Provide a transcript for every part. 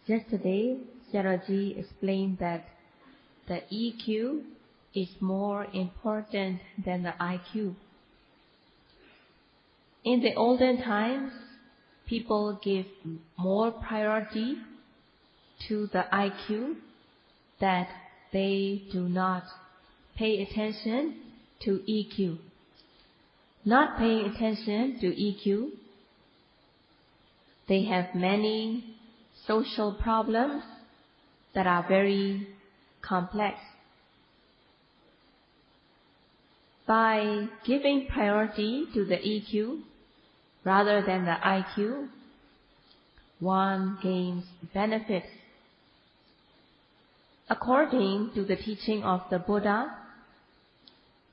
Yesterday, Sayadaw explained that the EQ is more important than the IQ. In the olden times, people give more priority to the IQ, that they do not pay attention to EQ. Not paying attention to EQ, they have many social problems that are very complex. By giving priority to the EQ rather than the IQ, one gains benefits. According to the teaching of the Buddha,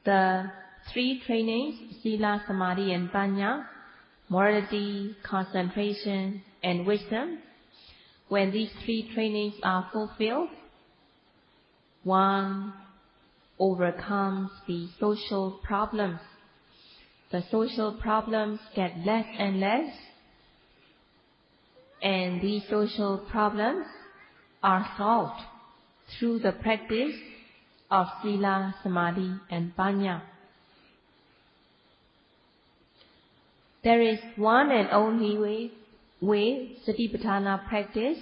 the three trainings, Sila, Samadhi and Panya, morality, concentration and wisdom, when these three trainings are fulfilled, one overcomes the social problems. The social problems get less and less, and these social problems are solved through the practice of Sila, Samadhi and Panya. There is one and only way Satipatthana practice.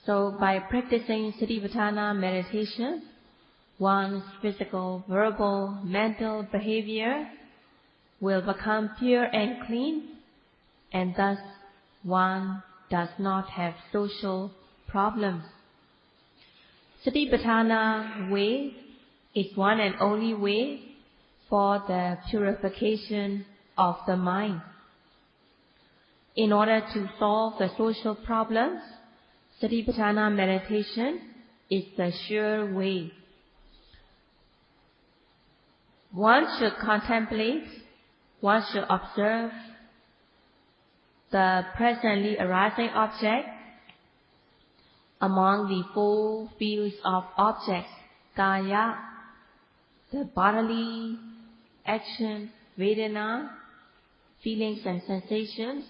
So by practicing Satipatthana meditation, one's physical, verbal, mental behavior will become pure and clean, and thus one does not have social problems. Satipatthana way is one and only way for the purification of the mind. In order to solve the social problems, Satipatthana meditation is the sure way. One should contemplate, one should observe the presently arising object among the four fields of objects, kaya, the bodily action, vedana, feelings and sensations,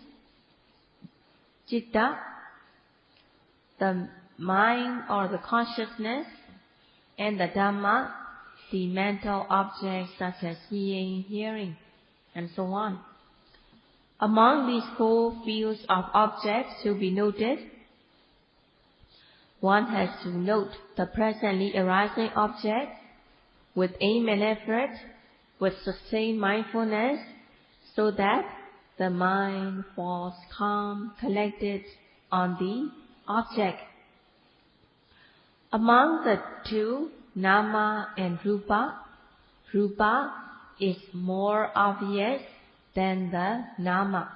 citta, the mind or the consciousness, and the Dhamma, the mental objects such as seeing, hearing, and so on. Among these four fields of objects to be noted, one has to note the presently arising object with aim and effort, with sustained mindfulness, so that the mind falls calm, collected on the object. Among the two, nama and rupa, rupa is more obvious than the nama.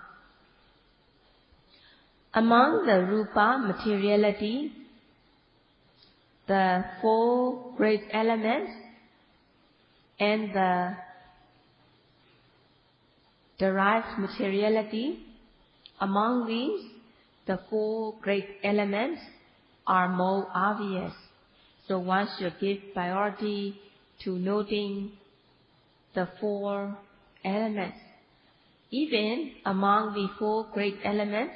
Among the rupa materiality, the four great elements and the derived materiality, among these, the four great elements are more obvious. So one should give priority to noting the four elements. Even among the four great elements,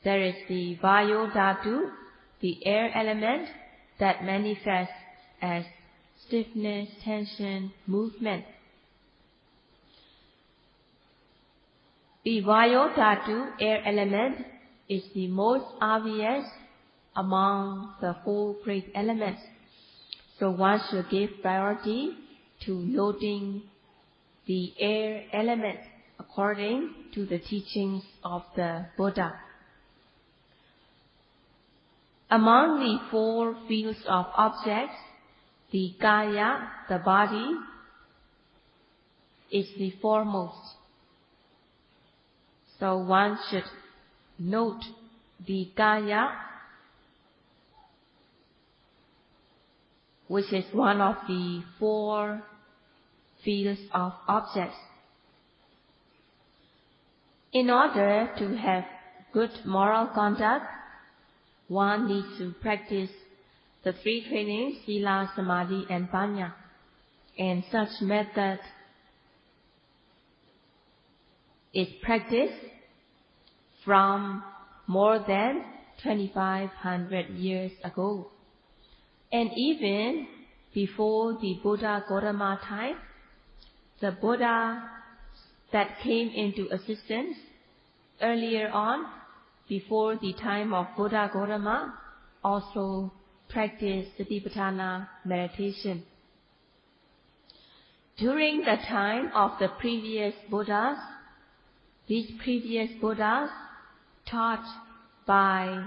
there is the Vayo Dhatu, the air element, that manifests as stiffness, tension, movement. The Vayo Dhatu, air element, is the most obvious among the four great elements. So one should give priority to noting the air element according to the teachings of the Buddha. Among the four fields of objects, the kaya, the body, is the foremost. So one should note the kaya, which is one of the four fields of objects. In order to have good moral conduct, one needs to practice the three trainings, Sila, Samadhi and Panya. And such method is practiced from more than 2,500 years ago. And even before the Buddha Gautama time, the Buddha that came into existence earlier on, before the time of Buddha Gautama, also practiced Satipatthana meditation. During the time of the previous Buddhas, these previous Buddhas taught by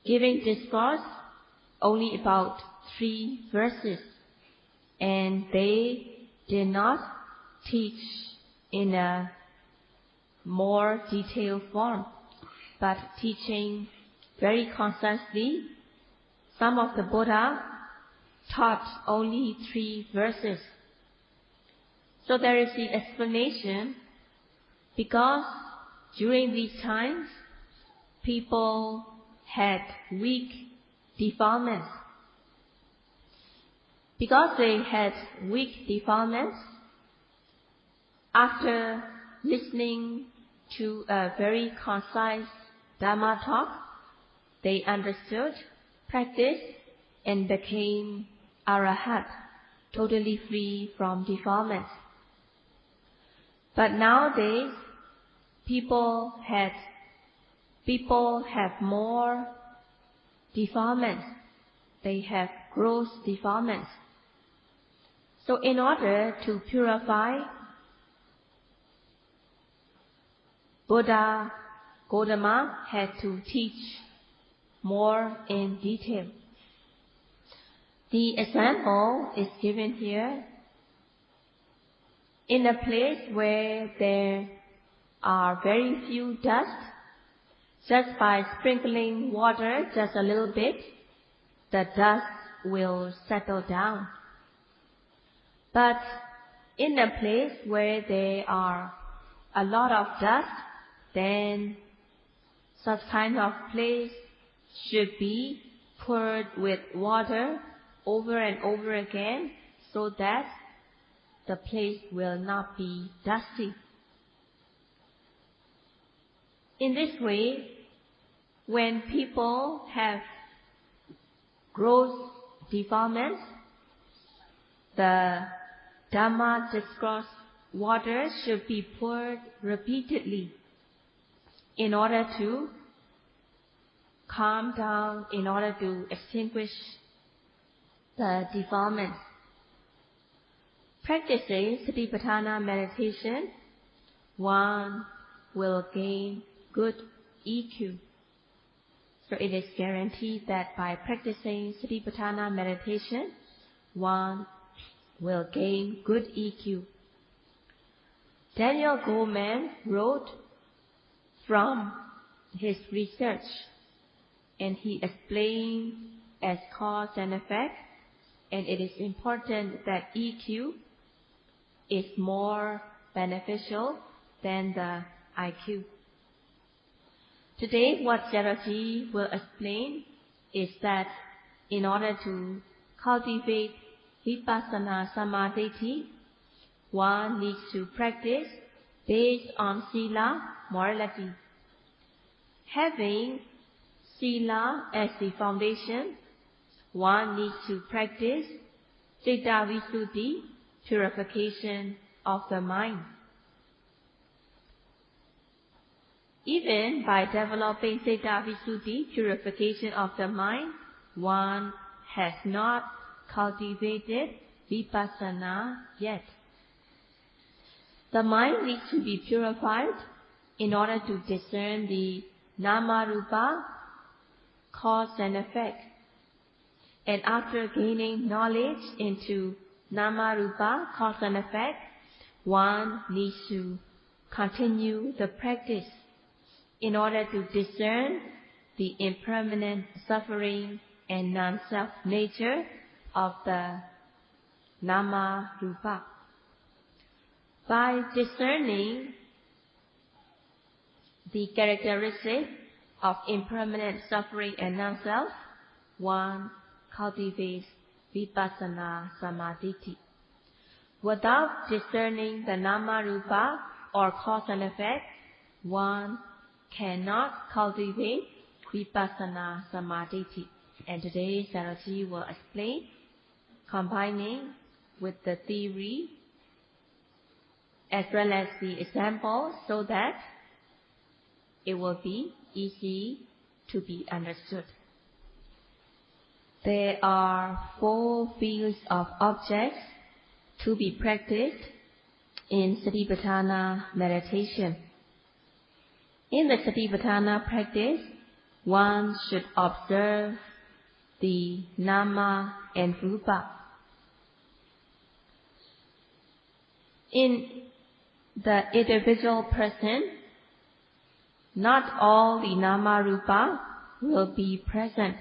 giving discourse only about 3 verses, and they did not teach in a more detailed form, but teaching very concisely. Some of the Buddha taught only 3 verses. So there is the explanation, because during these times, people had weak defilements. Because they had weak defilements, after listening to a very concise Dhamma talk, they understood, practiced, and became Arahat, totally free from defilements. But nowadays, people have more defilements. They have gross defilements. So in order to purify, Buddha Gautama had to teach more in detail. The example is given here. In a place where there are very few dust, just by sprinkling water just a little bit, the dust will settle down. But in a place where there are a lot of dust, then such kind of place should be poured with water over and over again, so that the place will not be dusty. In this way, when people have gross defilements, the Dhamma discourse water should be poured repeatedly in order to calm down, in order to extinguish the defilements. Practicing Satipatthana meditation, one will gain good EQ. So it is guaranteed that by practicing Satipatthana meditation, one will gain good EQ. Daniel Goleman wrote from his research, and he explained as cause and effect, and it is important that EQ is more beneficial than the IQ. Today, what Jaraji will explain is that in order to cultivate Vipassana Samadhi, one needs to practice based on Sila, morality. Having Sila as the foundation, one needs to practice Citta Visuddhi, purification of the mind. Even by developing Citta Visuddhi, purification of the mind, one has not cultivated Vipassana yet. The mind needs to be purified in order to discern the Nama-rupa, cause and effect. And after gaining knowledge into Nama-rupa, cause and effect, one needs to continue the practice in order to discern the impermanent suffering and non-self nature of the Nama-rupa. By discerning the characteristics of impermanent suffering and non-self, one cultivates Vipassana Samadhi. Without discerning the Nama-rupa or cause and effect, one cannot cultivate Vipassana Samadhi. And today Sayadaw will explain, combining with the theory as well as the example, so that it will be easy to be understood. There are 4 fields of objects to be practiced in Satipatthana meditation. In the Satipatthana practice, one should observe the Nama and Rupa. In the individual person, not all the Nama Rupa will be present.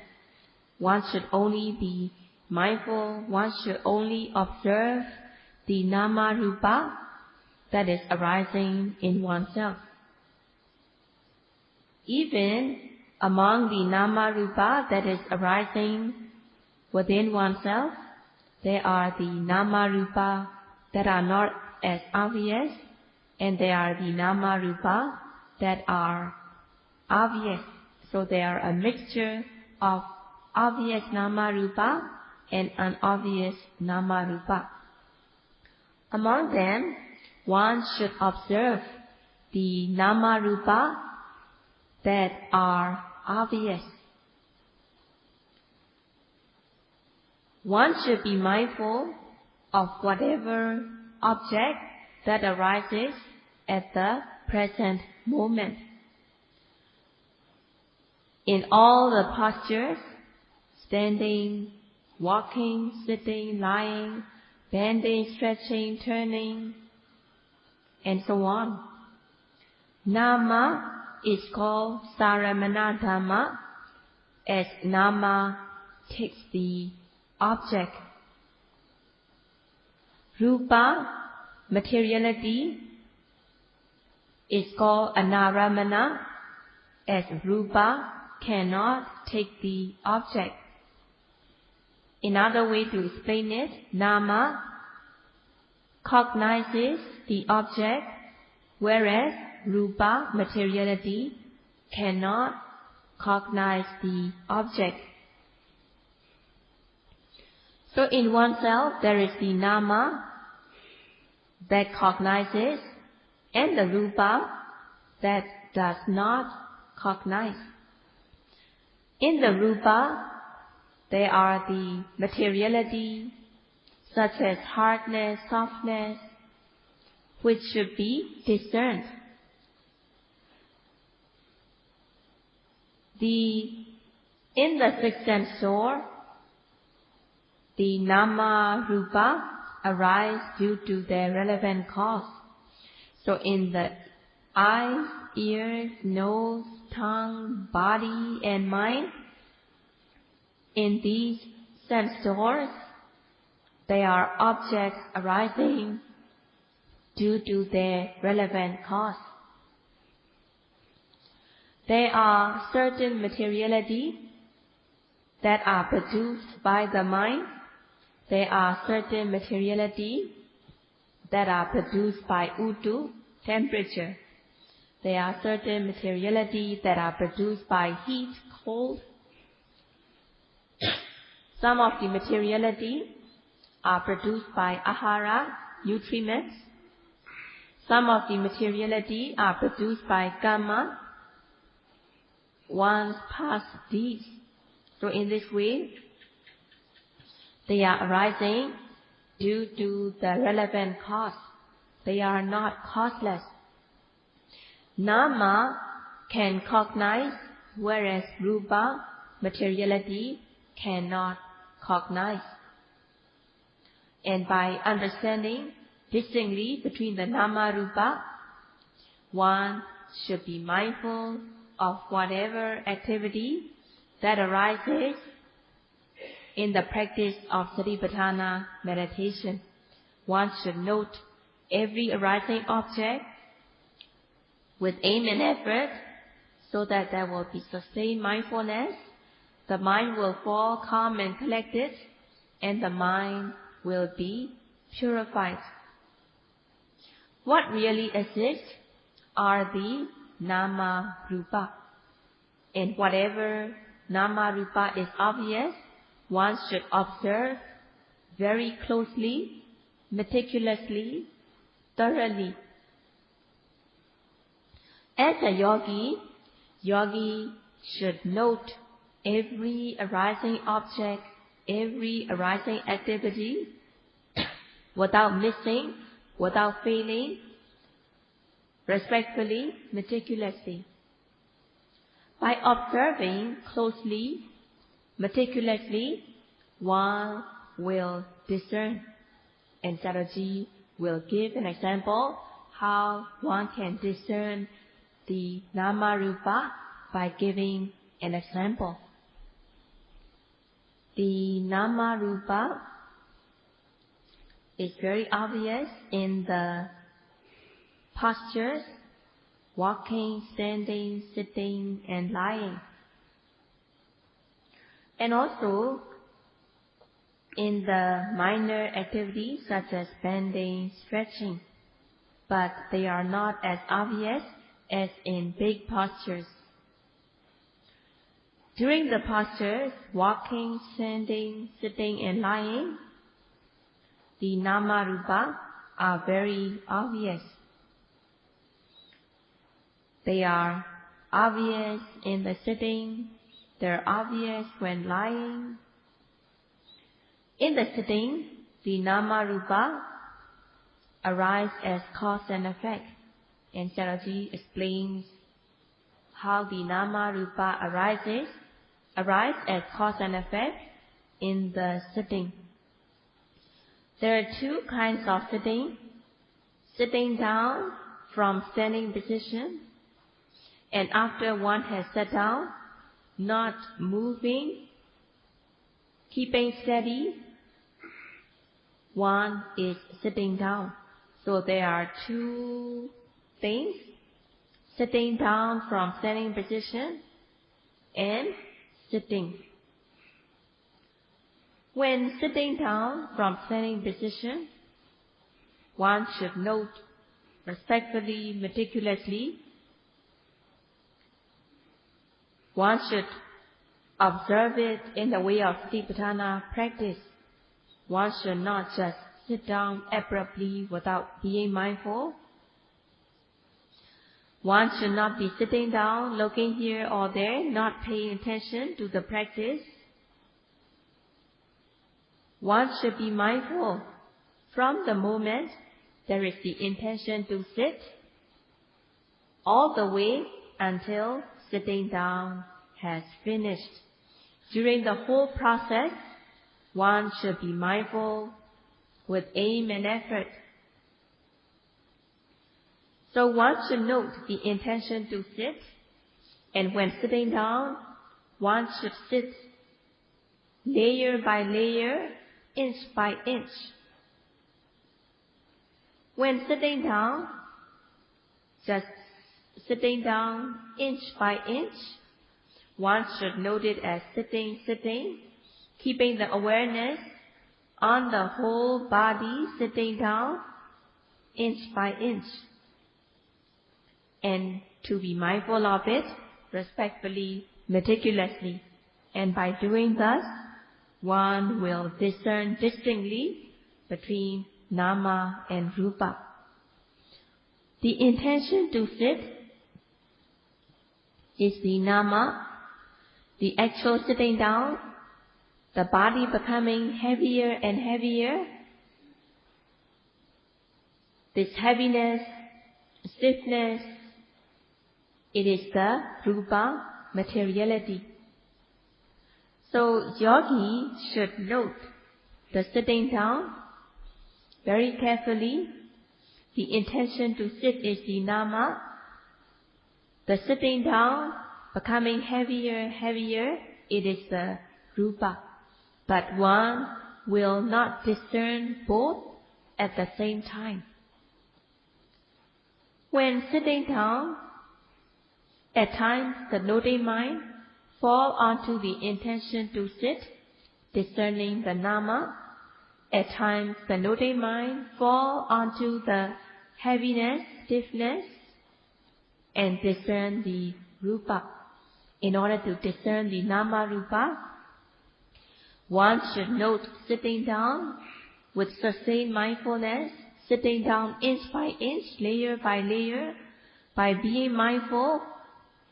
One should only be mindful, one should only observe the Nama Rupa that is arising in oneself. Even among the Nama Rupa that is arising within oneself, there are the Nama Rupa that are not as obvious, and there are the Nama Rupa that are obvious. So there are a mixture of obvious Nama Rupa and unobvious Nama Rupa. Among them, one should observe the Nama Rupa that are obvious. One should be mindful of whatever object that arises at the present moment. In all the postures, standing, walking, sitting, lying, bending, stretching, turning, and so on, Nama is called Saramana Dhamma, as Nama takes the object. Rupa, materiality, is called Anaramana, as Rupa cannot take the object. Another way to explain it, Nama cognizes the object, whereas Rupa, materiality, cannot cognize the object. So in oneself there is the Nama that cognizes and the Rupa that does not cognize. In the Rupa, there are the materiality, such as hardness, softness, which should be discerned. In the sixth sense door, the Nama Rupa arise due to their relevant cause. So in the eyes, ears, nose, tongue, body, and mind, in these sense doors, there are objects arising due to their relevant cause. There are certain materiality that are produced by the mind. There are certain materiality that are produced by Utu, temperature. There are certain materiality that are produced by heat, cold. Some of the materiality are produced by ahara, nutriments. Some of the materiality are produced by kamma, one's past deeds. So in this way, they are arising due to the relevant cause. They are not causeless. Nama can cognize, whereas Rupa, materiality, cannot cognize. And by understanding distinctly between the Nama Rupa, one should be mindful of whatever activity that arises in the practice of Satipatthana meditation. One should note every arising object with aim and effort, so that there will be sustained mindfulness. The mind will fall calm and collected, and the mind will be purified. What really exists are the nama rupa. And whatever nama rupa is obvious, one should observe very closely, meticulously, thoroughly. As a yogi should note every arising object, every arising activity, without missing, without failing, respectfully, meticulously. By observing closely, meticulously, one will discern. And Sayadaw will give an example how one can discern the nama rupa by giving an example. The nama rupa is very obvious in the postures, walking, standing, sitting, and lying. And also in the minor activities such as bending, stretching, but they are not as obvious as in big postures. During the postures, walking, standing, sitting, and lying, the nama rupa are very obvious. They are obvious in the sitting, they're obvious when lying. In the sitting, the nama rupa arise as cause and effect, and Sayadaw explains how the nama rupa arise as cause and effect in the sitting. There are two kinds of sitting: sitting down from standing position, and after one has sat down, not moving, keeping steady, one is sitting down. So there are two things: sitting down from standing position and sitting. When sitting down from standing position, one should note respectfully, meticulously. One should observe it in the way of Vipassana practice. One should not just sit down abruptly without being mindful. One should not be sitting down, looking here or there, not paying attention to the practice. One should be mindful from the moment there is the intention to sit, all the way until sitting down has finished. During the whole process, one should be mindful with aim and effort. So one should note the intention to sit, and when sitting down, one should sit layer by layer, inch by inch. When sitting down, just sitting down inch by inch, one should note it as sitting, keeping the awareness on the whole body sitting down inch by inch. And to be mindful of it respectfully, meticulously. And by doing thus, one will discern distinctly between nama and rupa. The intention to sit is the nama, the actual sitting down, the body becoming heavier and heavier. This heaviness, stiffness, it is the rupa, materiality. So yogi should note the sitting down very carefully. The intention to sit is the nama. The sitting down becoming heavier, it is the rupa. But one will not discern both at the same time. When sitting down, at times the noting mind fall onto the intention to sit, discerning the nama. At times the noting mind fall onto the heaviness, stiffness, and discern the rupa. In order to discern the nama rupa, one should note sitting down with sustained mindfulness, sitting down inch by inch, layer by layer, by being mindful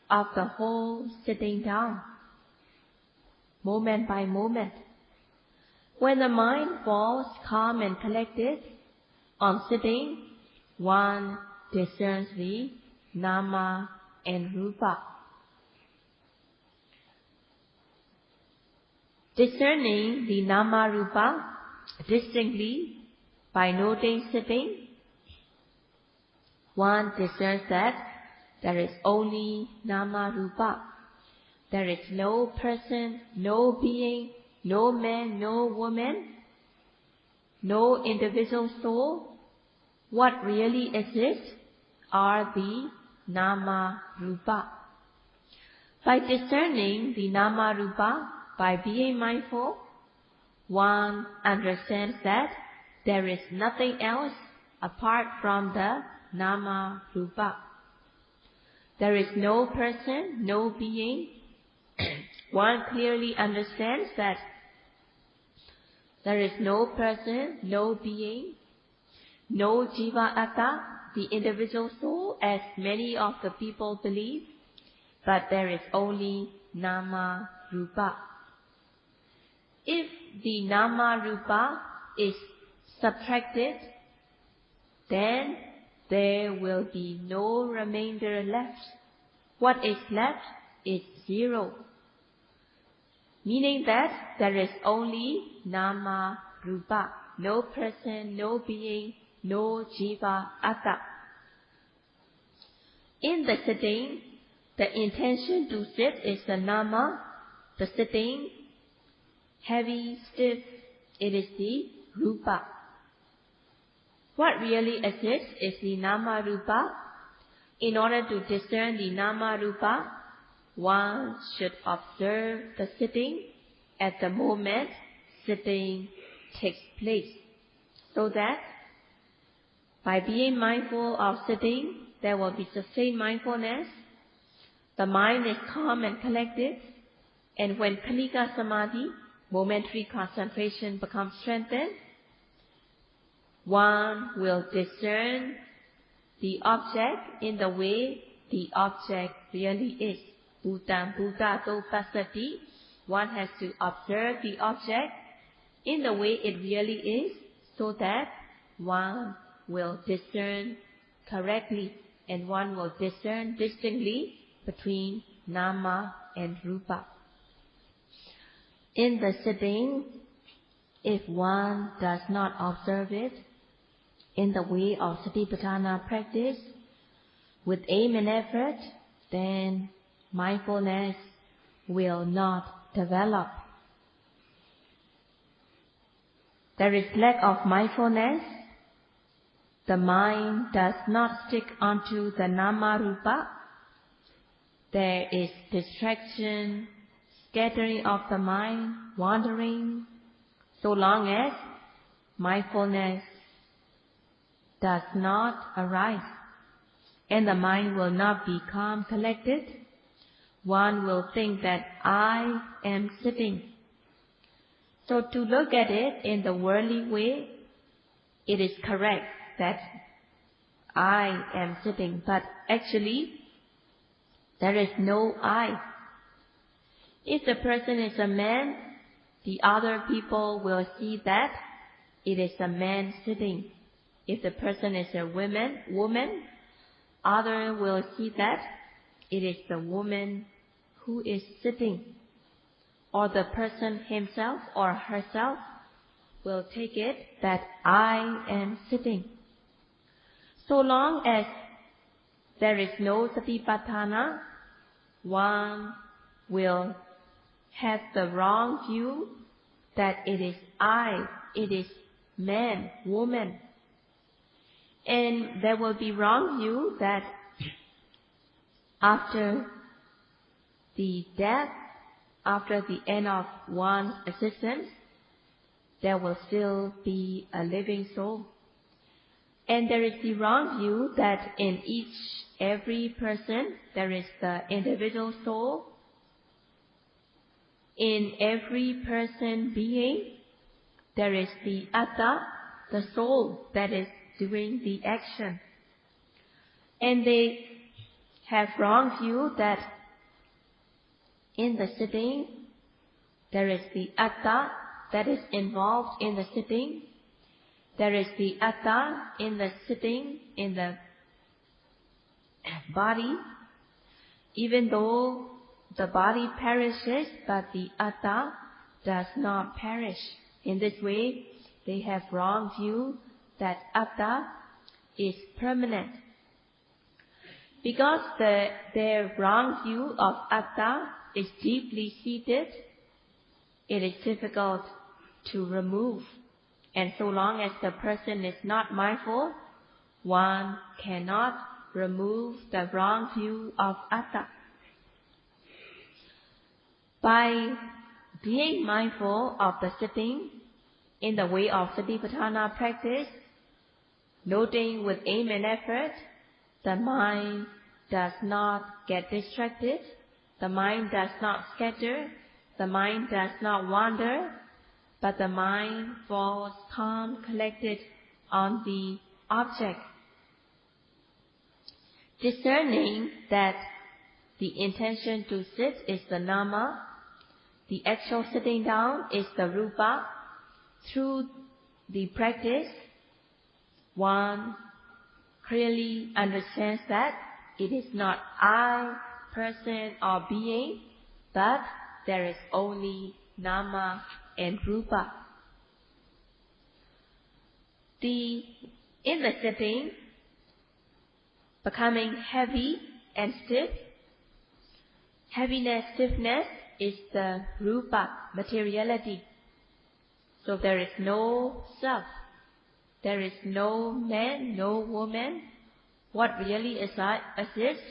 of the whole sitting down, moment by moment. When the mind falls calm and collected on sitting, one discerns the nama and rupa. Discerning the nama rupa distinctly by noting sitting, one discerns that there is only nama rupa. There is no person, no being, no man, no woman, no individual soul. What really exists are the nama rupa. By discerning the nama rupa, by being mindful, one understands that there is nothing else apart from the nama rupa. There is no person, no being. One clearly understands that there is no person, no being, no jiva atta, the individual soul, as many of the people believe, but there is only nama rupa. If the nama rupa is subtracted, then there will be no remainder left. What is left is zero, meaning that there is only nama rupa, no person, no being, no jiva atta. In the sitting, the intention to sit is the nama, the sitting, heavy, stiff, it is the rupa. What really exists is the nama rupa. In order to discern the nama rupa, one should observe the sitting at the moment sitting takes place, so that by being mindful of sitting, there will be sustained mindfulness. The mind is calm and collected, and when Khanika Samadhi, momentary concentration, becomes strengthened, one will discern the object in the way the object really is. Bhutan bhutato passati. One has to observe the object in the way it really is, so that one will discern correctly, and one will discern distinctly between nama and rupa. In the sitting, if one does not observe it in the way of Satipatthana practice with aim and effort, then mindfulness will not develop. There is lack of mindfulness. The mind does not stick onto the nama rupa. There is distraction, scattering of the mind, wandering. So long as mindfulness does not arise and the mind will not be calm, collected, one will think that I am sitting. So to look at it in the worldly way, it is correct that I am sitting, but actually there is no I. If the person is a man, the other people will see that it is a man sitting. If the person is a woman, others will see that it is the woman who is sitting. Or the person himself or herself will take it that I am sitting. So long as there is no satipatthana, one will have the wrong view that it is I, it is man, woman. And there will be wrong view that after the death, after the end of one's existence, there will still be a living soul. And there is the wrong view that in every person there is the individual soul. In every person being there is the atta, the soul that is doing the action. And they have wrong view that in the sitting there is the atta that is involved in the sitting. There is the atta in the sitting in the body. Even though the body perishes, but the atta does not perish. In this way, they have wrong view that atta is permanent. Because their wrong view of atta is deeply seated, it is difficult to remove. And so long as the person is not mindful, one cannot remove the wrong view of atta. By being mindful of the sitting in the way of Satipatthana practice, noting with aim and effort, the mind does not get distracted, the mind does not scatter, the mind does not wander, but the mind falls calm, collected on the object. Discerning that the intention to sit is the nama, the actual sitting down is the rupa. Through the practice, one clearly understands that it is not I, person or being, but there is only nama and rupa. In the sitting, becoming heavy and stiff, heaviness, stiffness is the rupa, materiality. So there is no self, there is no man, no woman. What really exists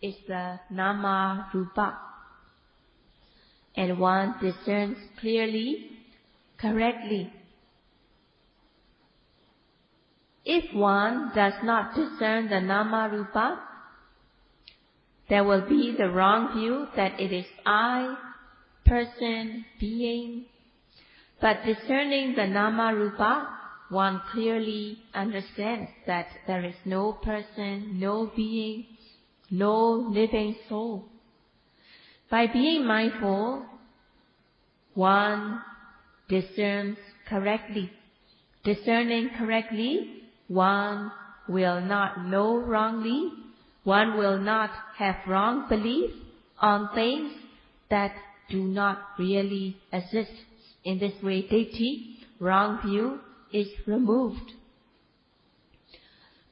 is the nama rupa. And one discerns clearly, correctly. If one does not discern the nama rupa, there will be the wrong view that it is I, person, being. But discerning the nama rupa, one clearly understands that there is no person, no being, no living soul. By being mindful, one discerns correctly. Discerning correctly, one will not know wrongly, one will not have wrong belief on things that do not really exist. In this way, ditthi, wrong view, is removed.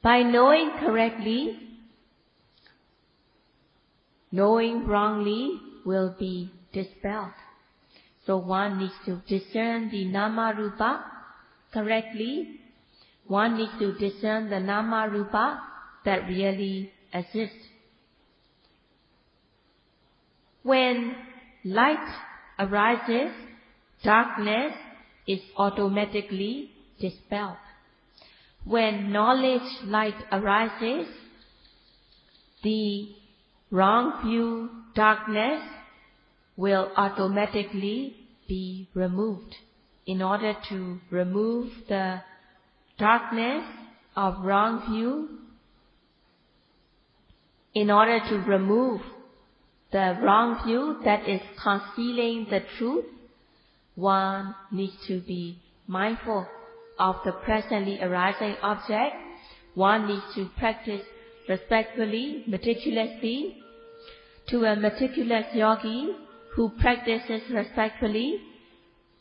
By knowing correctly, knowing wrongly will be dispelled. So one needs to discern the nama rupa correctly. One needs to discern the nama rupa that really exists. When light arises, darkness is automatically dispelled. When knowledge light arises, the wrong view, darkness, will automatically be removed. In order to remove the darkness of wrong view, in order to remove the wrong view that is concealing the truth, one needs to be mindful of the presently arising object. One needs to practice respectfully, meticulously. To a meticulous yogi who practices respectfully,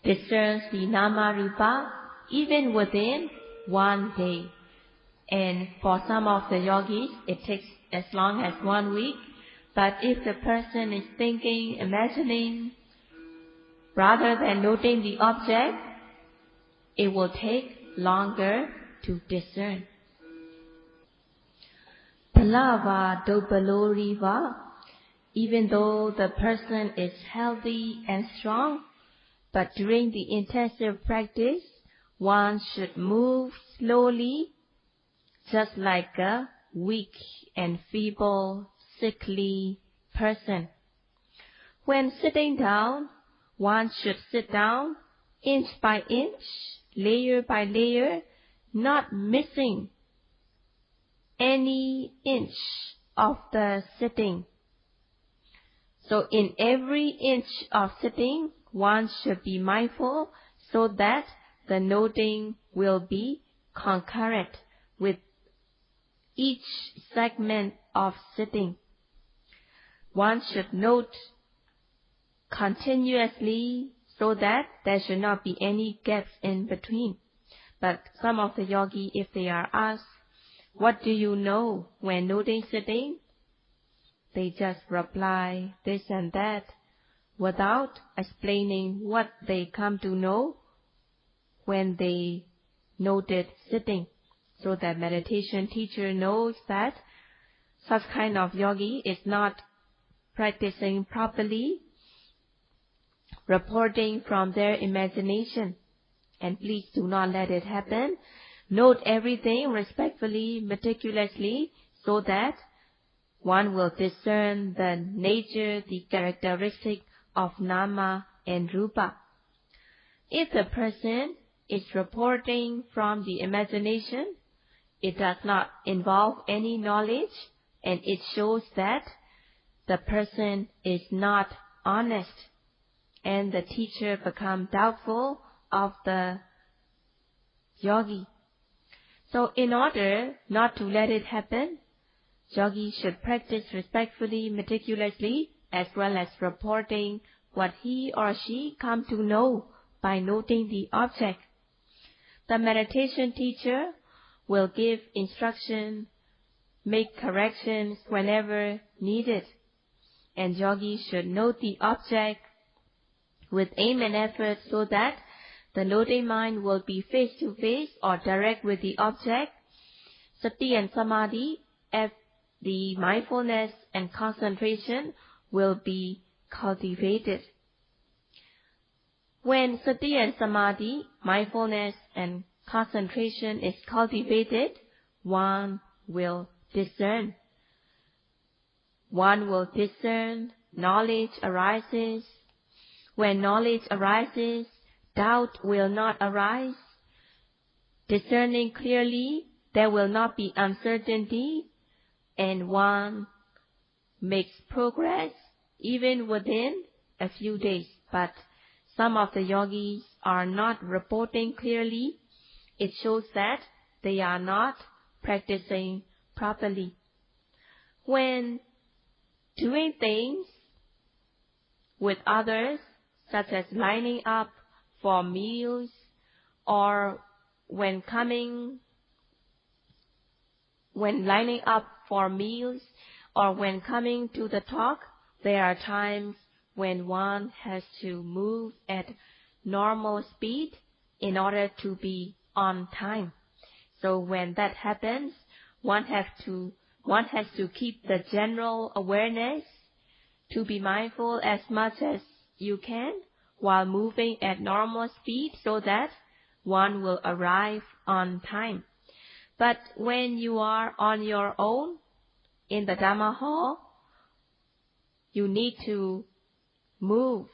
discerns the nama rupa even within one day. And for some of the yogis, it takes as long as 1 week. But if the person is thinking, imagining, rather than noting the object, it will take longer to discern. Palava dopaloriva, even though the person is healthy and strong, but during the intensive practice, one should move slowly, just like a weak and feeble, sickly person. When sitting down, one should sit down inch by inch, layer by layer, not missing any inch of the sitting. So in every inch of sitting, one should be mindful so that the noting will be concurrent with each segment of sitting. One should note continuously so that there should not be any gaps in between. But some of the yogi, if they are asked, what do you know when noting sitting? They just reply this and that without explaining what they come to know when they noted sitting. So the meditation teacher knows that such kind of yogi is not practicing properly, reporting from their imagination. And please do not let it happen. Note everything respectfully, meticulously, so that one will discern the nature, the characteristic of nama and rupa. If the person is reporting from the imagination, it does not involve any knowledge, and it shows that the person is not honest, and the teacher becomes doubtful of the yogi. So in order not to let it happen, yogi should practice respectfully, meticulously, as well as reporting what he or she come to know by noting the object. The meditation teacher will give instruction, make corrections whenever needed, and yogi should note the object with aim and effort so that the noting mind will be face-to-face or direct with the object. Sati and Samadhi, as the mindfulness and concentration, will be cultivated. When Sati and Samadhi, mindfulness and concentration is cultivated, one will discern. One will discern, knowledge arises. When knowledge arises, doubt will not arise. Discerning clearly, there will not be uncertainty, and one makes progress even within a few days. But some of the yogis are not reporting clearly. It shows that they are not practicing properly. When doing things with others, such as lining up for meals, or when lining up for meals, or when coming to the talk, there are times when one has to move at normal speed in order to be on time. So when that happens, one has to keep the general awareness to be mindful as much as you can while moving at normal speed so that one will arrive on time. But when you are on your own in the Dhamma hall, you need to move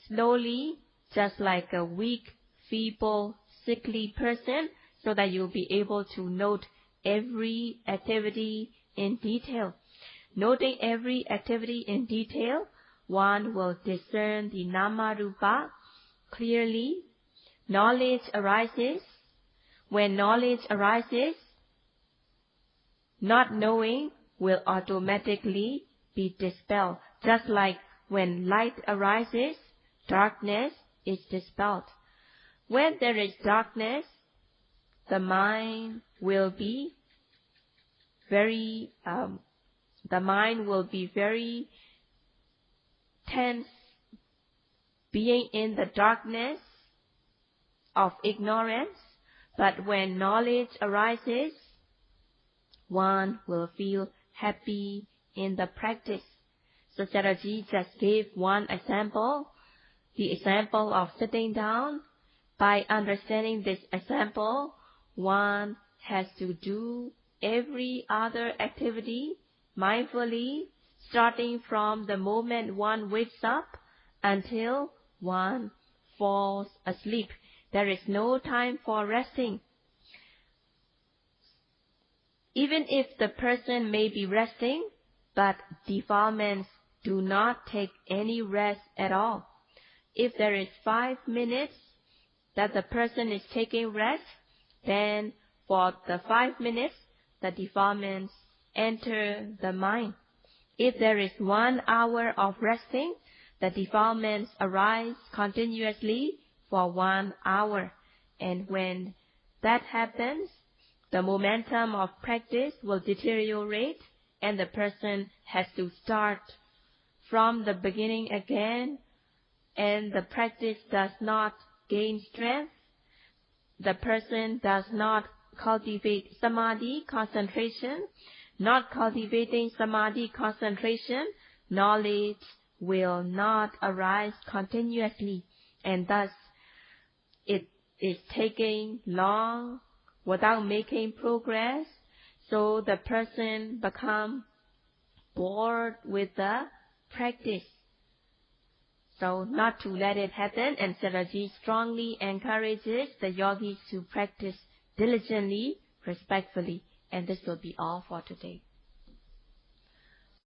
slowly, just like a weak, feeble, sickly person, so that you'll be able to note every activity in detail. Noting every activity in detail, one will discern the nama rupa clearly. Knowledge arises. When knowledge arises, not knowing will automatically be dispelled. Just like when light arises, darkness is dispelled. When there is darkness, the mind will be very tense, being in the darkness of ignorance. But when knowledge arises, one will feel happy in the practice. So Sayadaw just gave one example, the example of sitting down. By understanding this example, one has to do every other activity mindfully, starting from the moment one wakes up until one falls asleep. There is no time for resting. Even if the person may be resting, but defilements do not take any rest at all. If there is 5 minutes that the person is taking rest, then for the 5 minutes, the defilements enter the mind. If there is 1 hour of resting, the defilements arise continuously for 1 hour. And when that happens, the momentum of practice will deteriorate and the person has to start from the beginning again, and the practice does not gain strength. The person does not cultivate samadhi concentration. Not cultivating samadhi concentration, knowledge will not arise continuously, and thus it is taking long without making progress, so the person becomes bored with the practice. So not to let it happen, and Sayadaw strongly encourages the yogis to practice diligently, respectfully, and this will be all for today.